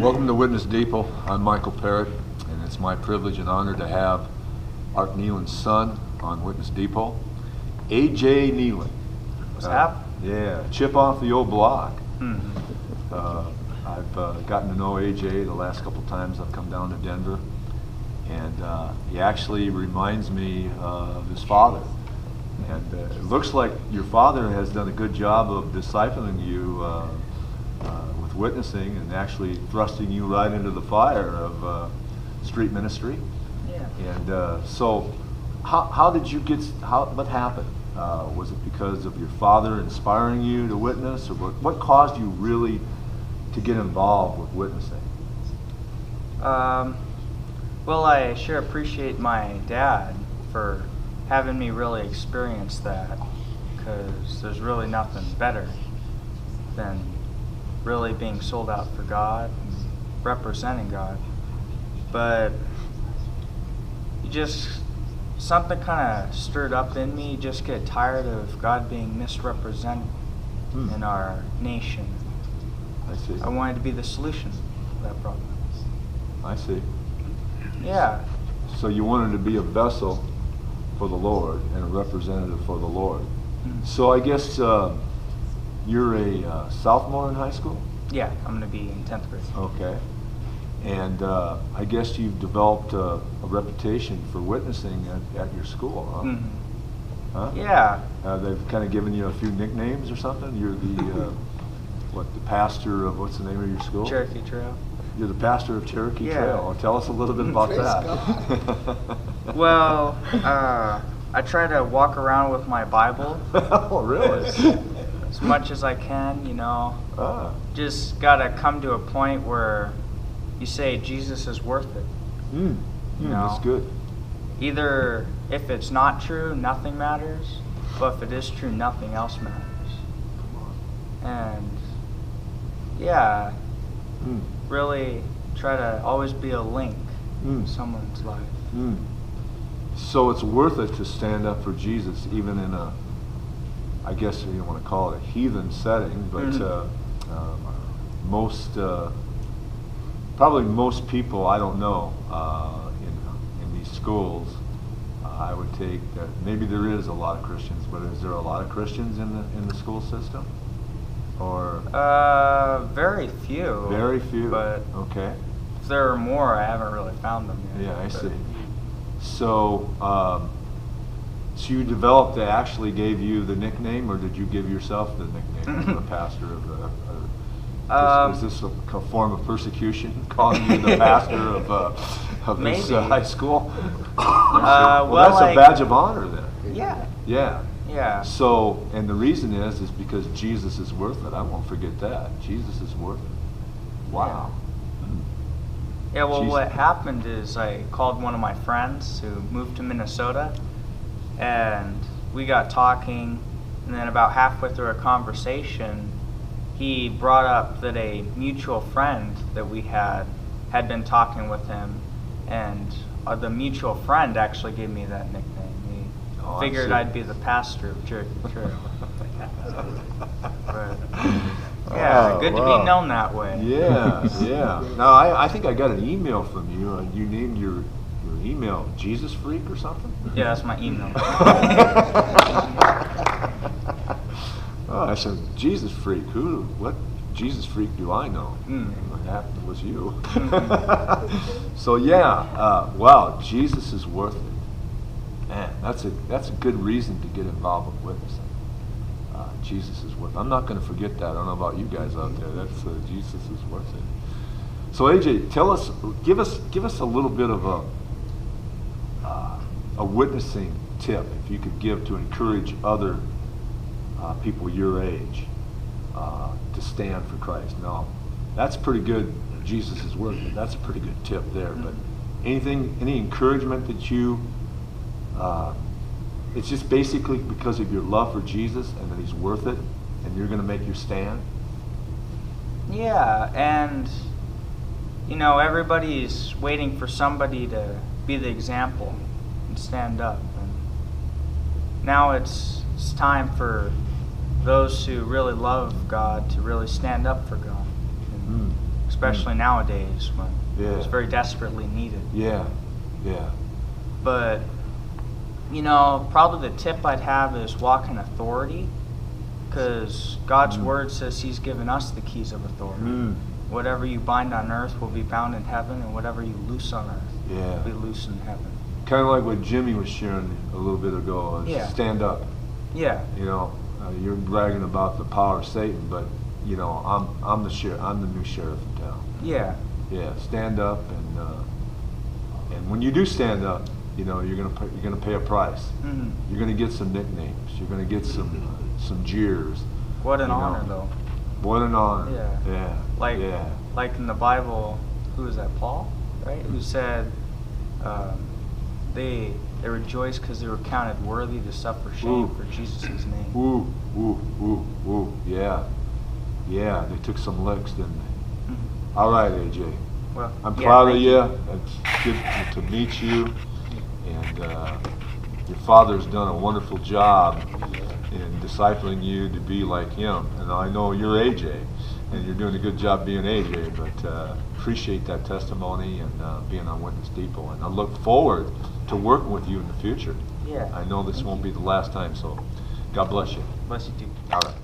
Welcome to Witness Depot. I'm Michael Parrott, and it's my privilege and honor to have Art Neyland's son on Witness Depot, A.J. Neyland. What's up? Yeah, chip off the old block. Mm-hmm. I've gotten to know A.J. the last couple times I've come down to Denver, and he actually reminds me of his father. And it looks like your father has done a good job of discipling you with witnessing and actually thrusting you right into the fire of street ministry. Yeah. And so, how did you get? What happened? Was it because of your father inspiring you to witness, or what caused you really to get involved with witnessing? Well, I sure appreciate my dad for having me really experience that, because there's really nothing better than really being sold out for God and representing God. But something kind of stirred up in me. You just get tired of God being misrepresented in our nation. I see. I wanted to be the solution to that problem. I see. Yeah. So you wanted to be a vessel for the Lord and a representative for the Lord. Mm-hmm. So I guess you're a sophomore in high school? Yeah, I'm going to be in 10th grade. Okay. And I guess you've developed a reputation for witnessing at your school, huh? Mm-hmm. Huh? Yeah. They've kind of given you a few nicknames or something? You're the, the pastor of, what's the name of your school? Cherokee Trail. You're the pastor of Cherokee Yeah. Trail. Well, tell us a little bit about that. Well, I try to walk around with my Bible. Oh, really? As much as I can, Ah. Just gotta come to a point where you say Jesus is worth it. That's good. Either if it's not true, nothing matters, but if it is true, nothing else matters. And yeah, really try to always be a link in someone's life. So it's worth it to stand up for Jesus, even in a, I guess you don't want to call it a heathen setting, but probably most people, I don't know, in these schools, I would take that maybe there is a lot of Christians, but is there a lot of Christians in the school system? Or very few. Very few. But okay. if there are more, I haven't really found them yet. Yeah, I see. So, so you developed that actually gave you the nickname, or did you give yourself the nickname of the pastor of the? Is this a form of persecution, calling you the pastor of this high school? Well, that's a badge of honor then. Yeah. Yeah. Yeah. So, and the reason is because Jesus is worth it. I won't forget that. Jesus is worth it. Wow. Yeah, well, what happened is I called one of my friends who moved to Minnesota, and we got talking, and then about halfway through a conversation, he brought up that a mutual friend that we had been talking with him, and the mutual friend actually gave me that nickname. He figured I'd be the pastor of Cherokee Trail. But, yeah, good to be known that way. Yeah, yeah. Now, I think I got an email from you. You named your email Jesus Freak or something? Yeah, that's my email. Oh, I said, Jesus Freak. What Jesus Freak do I know? What happened was you. So, yeah, wow, Jesus is worth it. Man, that's a good reason to get involved with witnessing. Jesus is worth it. I'm not going to forget that. I don't know about you guys out there. That's Jesus is worth it. So AJ, give us a little bit of a witnessing tip, if you could give to encourage other people your age to stand for Christ. Now, that's pretty good. Jesus is worth it. That's a pretty good tip there. But any encouragement that you it's just basically because of your love for Jesus and that he's worth it, and you're going to make your stand? Yeah, and everybody's waiting for somebody to be the example and stand up. And now it's time for those who really love God to really stand up for God. And especially nowadays when it's very desperately needed. Yeah. But, you know, probably the tip I'd have is walk in authority, because God's word says He's given us the keys of authority. Whatever you bind on earth will be bound in heaven, and whatever you loose on earth will be loose in heaven. Kind of like what Jimmy was sharing a little bit ago. Stand up. Yeah. You know, you're bragging about the power of Satan, but you know, I'm the new sheriff in town. Yeah. Yeah. Stand up, and when you do stand up, you know, you're gonna pay a price. You're gonna get some nicknames. You're gonna get some jeers. What an honor, though. What an honor. Yeah. Like in the Bible, who is that? Paul, right? Who said they rejoiced because they were counted worthy to suffer shame for Jesus' name. Yeah. They took some licks, didn't they? All right, AJ. Well, I'm proud of you. It's good to meet you. And your father's done a wonderful job in discipling you to be like him. And I know you're AJ, and you're doing a good job being AJ, but appreciate that testimony and being on Witness Depot. And I look forward to working with you in the future. Yeah. I know this won't be the last time, so God bless you. Bless you too. All right.